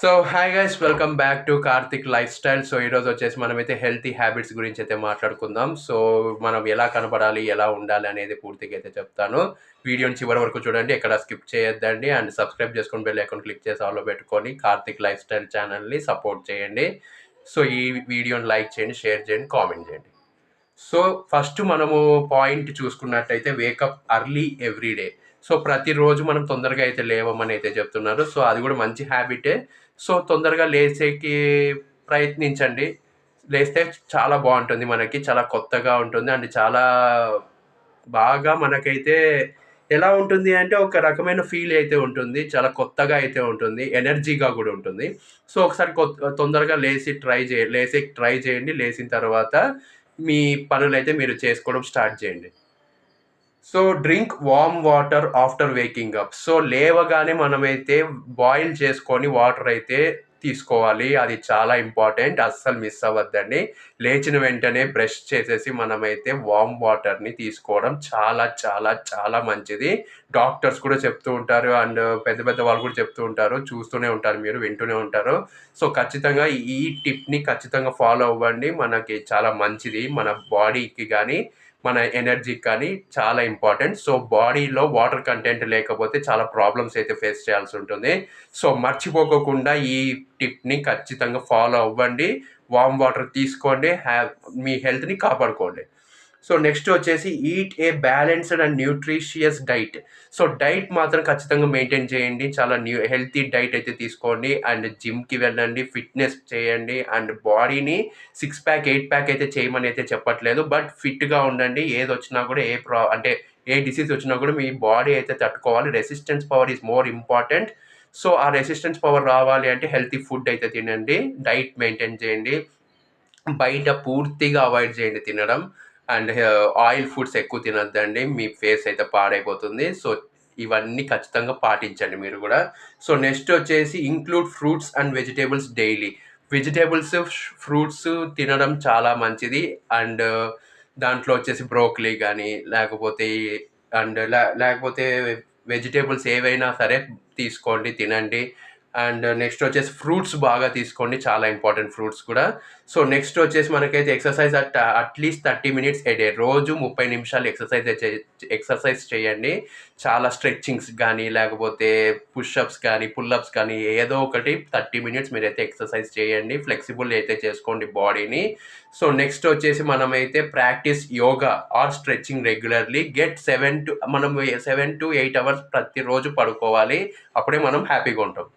So hi guys, welcome back to Karthik life style. So ఈరోజు వచ్చేసి మనమైతే హెల్తీ హ్యాబిట్స్ గురించి అయితే మాట్లాడుకుందాం. సో మనం ఎలా కనపడాలి, ఎలా ఉండాలి అనేది పూర్తిగా అయితే చెప్తాను. వీడియోని చివరి వరకు చూడండి, ఎక్కడ స్కిప్ చేయొద్దండి. అండ్ సబ్స్క్రైబ్ చేసుకొని బెల్ ఐకాన్ క్లిక్ చేసి ఆల్లో పెట్టుకొని కార్తిక్ లైఫ్ స్టైల్ ఛానల్ని సపోర్ట్ చేయండి. సో ఈ వీడియోని లైక్ చేయండి, షేర్ చేయండి, కామెంట్ చేయండి. సో ఫస్ట్ మనము పాయింట్ చూసుకున్నట్టయితే wake up early every day. So ప్రతిరోజు మనం తొందరగా అయితే లేవమని అయితే చెప్తున్నారు. సో అది కూడా మంచి హ్యాబిటే. సో తొందరగా లేచేకి ప్రయత్నించండి. లేస్తే చాలా బాగుంటుంది, మనకి చాలా కొత్తగా ఉంటుంది. అండ్ చాలా బాగా మనకైతే ఎలా ఉంటుంది అంటే ఒక రకమైన ఫీల్ అయితే ఉంటుంది, చాలా కొత్తగా అయితే ఉంటుంది, ఎనర్జీగా కూడా ఉంటుంది. సో ఒకసారి తొందరగా లేసి ట్రై చేయండి. లేచిన తర్వాత మీ పనులైతే మీరు చేసుకోవడం స్టార్ట్ చేయండి. So drink warm water after waking up. So లేవగానే మనమైతే బాయిల్ చేసుకొని వాటర్ అయితే తీసుకోవాలి. అది చాలా ఇంపార్టెంట్, అస్సలు మిస్ అవ్వద్దండి. లేచిన వెంటనే బ్రష్ చేసేసి మనమైతే వార్మ్ వాటర్ని తీసుకోవడం చాలా చాలా చాలా మంచిది. డాక్టర్స్ కూడా చెప్తూ ఉంటారు, అండ్ పెద్ద పెద్ద వాళ్ళు కూడా చెప్తూ ఉంటారు. చూస్తూనే ఉంటారు, మీరు వింటూనే ఉంటారు. సో ఖచ్చితంగా ఈ టిప్ని ఖచ్చితంగా ఫాలో అవ్వండి. మనకి చాలా మంచిది, మన బాడీకి కానీ మన ఎనర్జీకి కానీ చాలా ఇంపార్టెంట్. సో బాడీలో వాటర్ కంటెంట్ లేకపోతే చాలా ప్రాబ్లమ్స్ అయితే ఫేస్ చేయాల్సి ఉంటుంది. సో మర్చిపోకుండా ఈ టిప్ని ఖచ్చితంగా ఫాలో అవ్వండి. వార్మ్ వాటర్ తీసుకోండి, మీ హెల్త్ని కాపాడుకోండి. సో నెక్స్ట్ వచ్చేసి eat a balanced and nutritious diet. So diet మాత్రం ఖచ్చితంగా మెయింటైన్ చేయండి. చాలా హెల్తీ డైట్ అయితే తీసుకోండి. అండ్ జిమ్కి వెళ్ళండి, ఫిట్నెస్ చేయండి. అండ్ బాడీని 6 ప్యాక్ 8 ప్యాక్ అయితే చేయమని అయితే చెప్పట్లేదు, బట్ ఫిట్గా ఉండండి. ఏది వచ్చినా కూడా అంటే ఏ డిసీజ్ వచ్చినా కూడా మీ బాడీ అయితే తట్టుకోవాలి. Resistance power is more important. So ఆ రెసిస్టెన్స్ పవర్ రావాలి అంటే హెల్తీ ఫుడ్ అయితే తినండి, డైట్ మెయింటైన్ చేయండి. బయట పూర్తిగా అవాయిడ్ చేయండి తినడం. అండ్ ఆయిల్ ఫుడ్స్ ఎక్కువ తినొద్దండి, మీ ఫేస్ అయితే పాడైపోతుంది. సో ఇవన్నీ ఖచ్చితంగా పాటించండి మీరు కూడా. సో నెక్స్ట్ వచ్చేసి include fruits and vegetables daily. Vegetables, fruits తినడం చాలా మంచిది. అండ్ దాంట్లో వచ్చేసి బ్రోకలీ కానీ లేకపోతే అండ్ లేకపోతే వెజిటేబుల్స్ ఏవైనా సరే తీసుకోండి, తినండి. అండ్ నెక్స్ట్ వచ్చేసి ఫ్రూట్స్ బాగా తీసుకోండి, చాలా ఇంపార్టెంట్ ఫ్రూట్స్ కూడా. సో నెక్స్ట్ వచ్చేసి మనకైతే ఎక్సర్సైజ్ అట్లీస్ట్ 30 మినిట్స్ ఏ డే. రోజు 30 నిమిషాలు ఎక్సర్సైజ్ చేయండి. చాలా స్ట్రెచ్చింగ్స్ కానీ లేకపోతే పుషప్స్ కానీ పుల్అప్స్ కానీ ఏదో ఒకటి 30 మినిట్స్ మీరైతే ఎక్సర్సైజ్ చేయండి. ఫ్లెక్సిబుల్ అయితే చేసుకోండి బాడీని. సో నెక్స్ట్ వచ్చేసి మనమైతే practice yoga or stretching regularly. మనం 7 to 8 అవర్స్ ప్రతిరోజు పడుకోవాలి, అప్పుడే మనం హ్యాపీగా ఉంటాం.